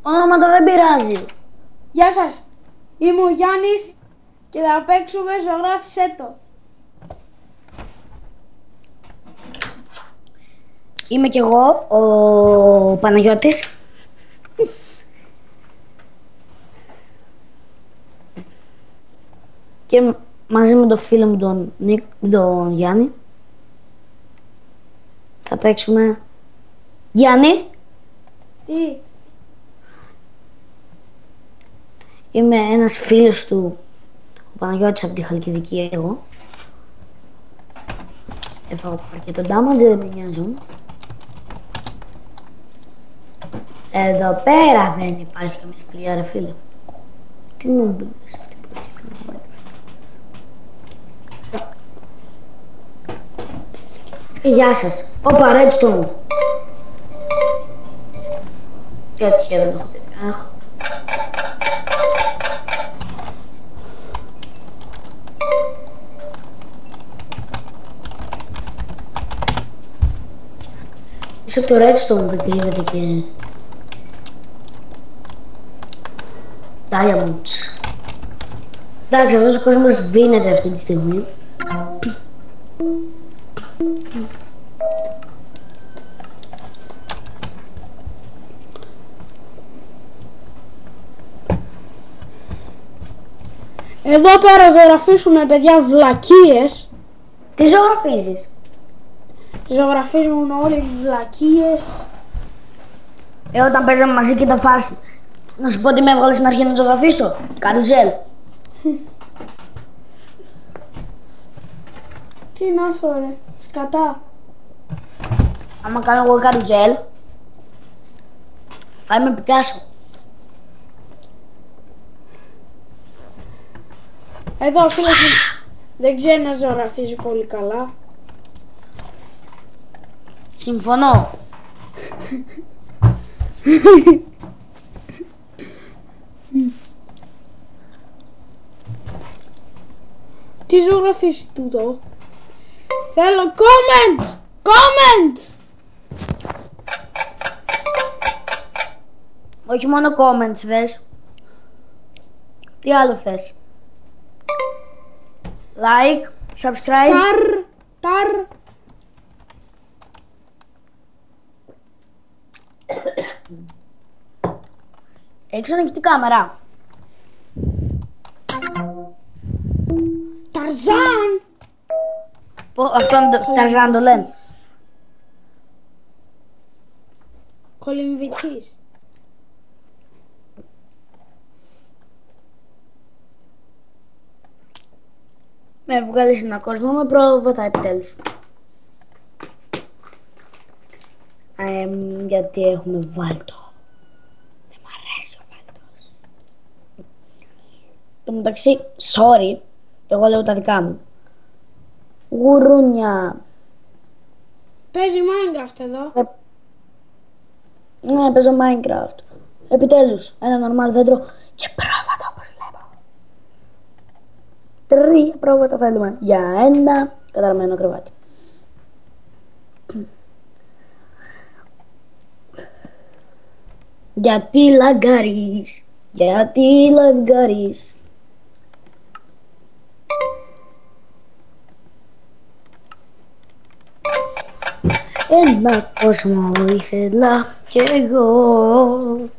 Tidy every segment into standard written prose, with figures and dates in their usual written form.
Ονόματα δεν πειράζει. Γεια σας, είμαι ο Γιάννης και θα παίξουμε ζωγράφισέ το. Είμαι κι εγώ, ο Παναγιώτης. Και μαζί με τον φίλο μου τον Γιάννη θα παίξουμε. Γιάννη! Τι? Είμαι ένας φίλος του, ο Παναγιώτης από τη Χαλκιδική, εγώ. Έφαγα και τον damage, δεν με νοιάζει. Εδώ πέρα δεν υπάρχει καμία πλοία, ρε φίλε. Τι νούμπλες αυτή που έχει. Γεια σας. Όπα, redstone. Τι ατυχία δεν έχω τέτοια. Είσαι από το redstone δεν κρύβεται και diamonds. Εντάξει, αυτός ο κόσμος σβήνεται αυτή τη στιγμή. Εδώ πέρα ζωγραφίσουμε, παιδιά, βλακίες. Τι ζωγραφίζεις? Ζωγραφίζουν όλοι βλακίες. Όταν παίζαμε μαζί και τα φάση, να σου πω ότι με έβγαλε στην αρχή να ζωγραφίσω. Καρουζέλ. Τι να έρθω, ρε, σκατά. Άμα κάνω εγώ καρουζέλ, θα είμαι Πικάσο. Εδώ ο φίλος μου δεν ξέρει να ζωγραφίζει πολύ καλά. Συμφωνώ. Τι ζωγραφίζει τούτο? Θέλω comment! Comment! Όχι μόνο comments θες. Τι άλλο θες? Like, subscribe. Ταρ. Έχεις ανοιχτή κάμερα? Ταρζάν! Αυτόν Ταρζάν το λένε. Κολυμβητής. Με βγάλεις έναν κόσμο με πρόβατα επιτέλους. Γιατί έχουμε βάλτο. Δεν μ' αρέσει ο βάλτος. Το μεταξύ, sorry, εγώ λέω τα δικά μου. Γουρούνια. Παίζει Minecraft εδώ. Ναι, παίζω Minecraft. Επιτέλους, ένα normal δέντρο και πρόβατα όπως βλέπω. 3 πρόβατα θέλουμε για ένα καταραμένο κρεβάτι. Γιατί λαγκάρεις, γιατί λαγκάρεις. Ένα κόσμο ήθελα κι εγώ.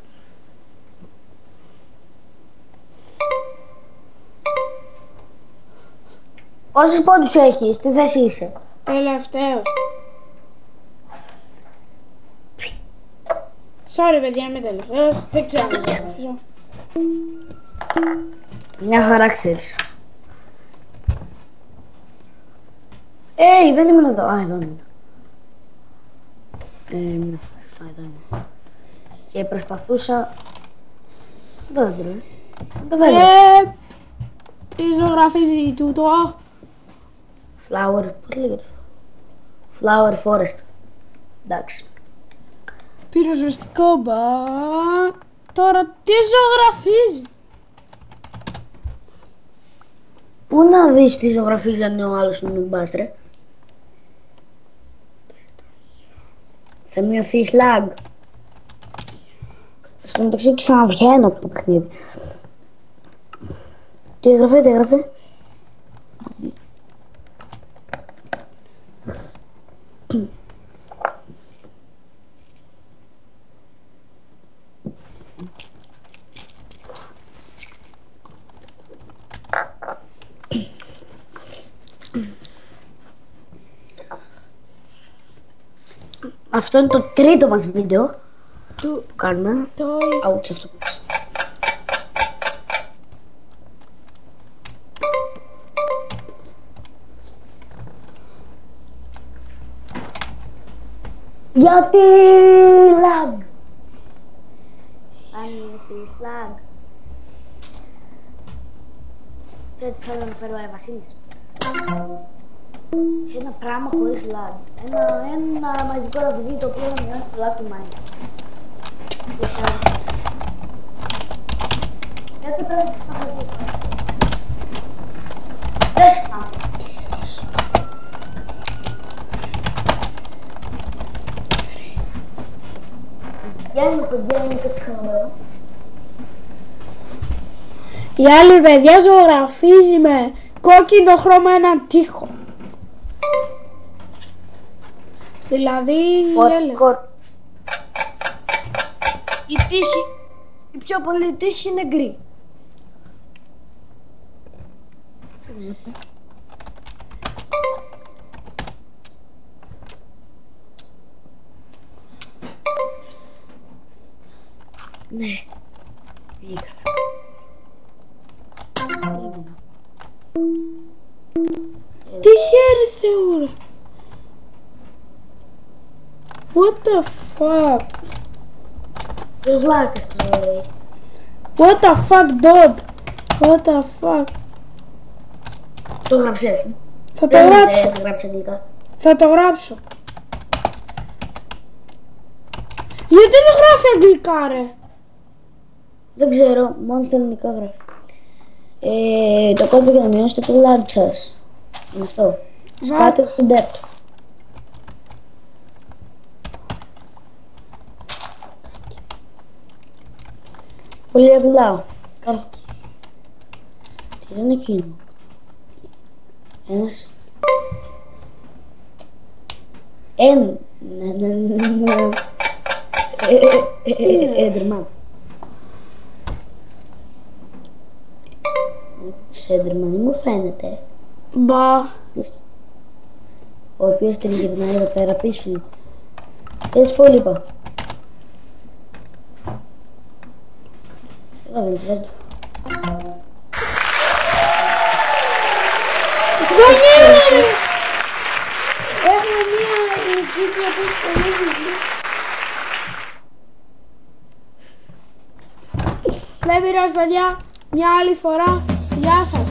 Πόσους πόντους έχεις, τι θέση είσαι? Τελευταίος. Sorry, παιδιά, είμαι τελευταίος. Δεν ξέρω να ζωγραφίζω. Μια χαρά ξέρεις. Δεν ήμουν εδώ. Α, εδώ ήμουν. Σωστά, εδώ ήμουν. Και προσπαθούσα... Δέντρο, το δέντρο. Τι ζωγραφίζει τούτο? Flower, πώς λέγεται αυτό? Flower forest. Εντάξει. Πυροσβεστικό μπα. Τώρα τι ζωγραφίζει? Πού να δεις τι ζωγραφίζανε ο άλλος του νουμπάστρε? Θα μειωθεί lag. Στο μεταξύ ξαναβγαίνω από το παιχνίδι. Τι έγραφε. Αυτό είναι το τρίτο μας βίντεο που κάνουμε. Ouch, αυτό που πες. Γιατί lag. Αν έχεις lag. Και έτσι θέλω να φέρω Βασίλης. Ένα πράγμα χωρίς lag. Ένα μαγικό ραβδί το οποίο να μειώσει το lag του Minecraft. Γιατί πρέπει να σπάσω δίπλα. Δεν σπάμε. Βγαίνουμε το gaming και ψυχανομέρο. Η άλλη παιδιά ζωγραφίζει με κόκκινο χρώμα έναν τοίχο. Δηλαδή η τύχη, η πιο πολύ τύχη είναι γκρι. Ναι, βγήκαμε. Τι χέρι Θεούρα. What the fuck. Ποιος λάκας το λέει. What the fuck dog. What the fuck. Το γράψες. Θα το γράψω. Θα γράψεις αγγλικά. Θα το γράψω. Γιατί δεν γράφει αγγλικά ρε. Δεν ξέρω, μόνο στα ελληνικά γράφει. Το κόμπο για να μειώσετε το lag σας. Είναι αυτό. Σπάτε το ντέπτο. Πολύ απλά. Τι δεν είναι εκείνο. Ένας. Έντερμαν. Έντερμαν, μου φαίνεται. Μπα. Ο οποίος την γυρνάει εδώ πέρα πίσω. Πες φόλοι είπα. Έχουμε μία νικήτρια που έχει πολύ βυζί. Δεν πειράζει παιδιά, μια άλλη φορά. Γεια σας.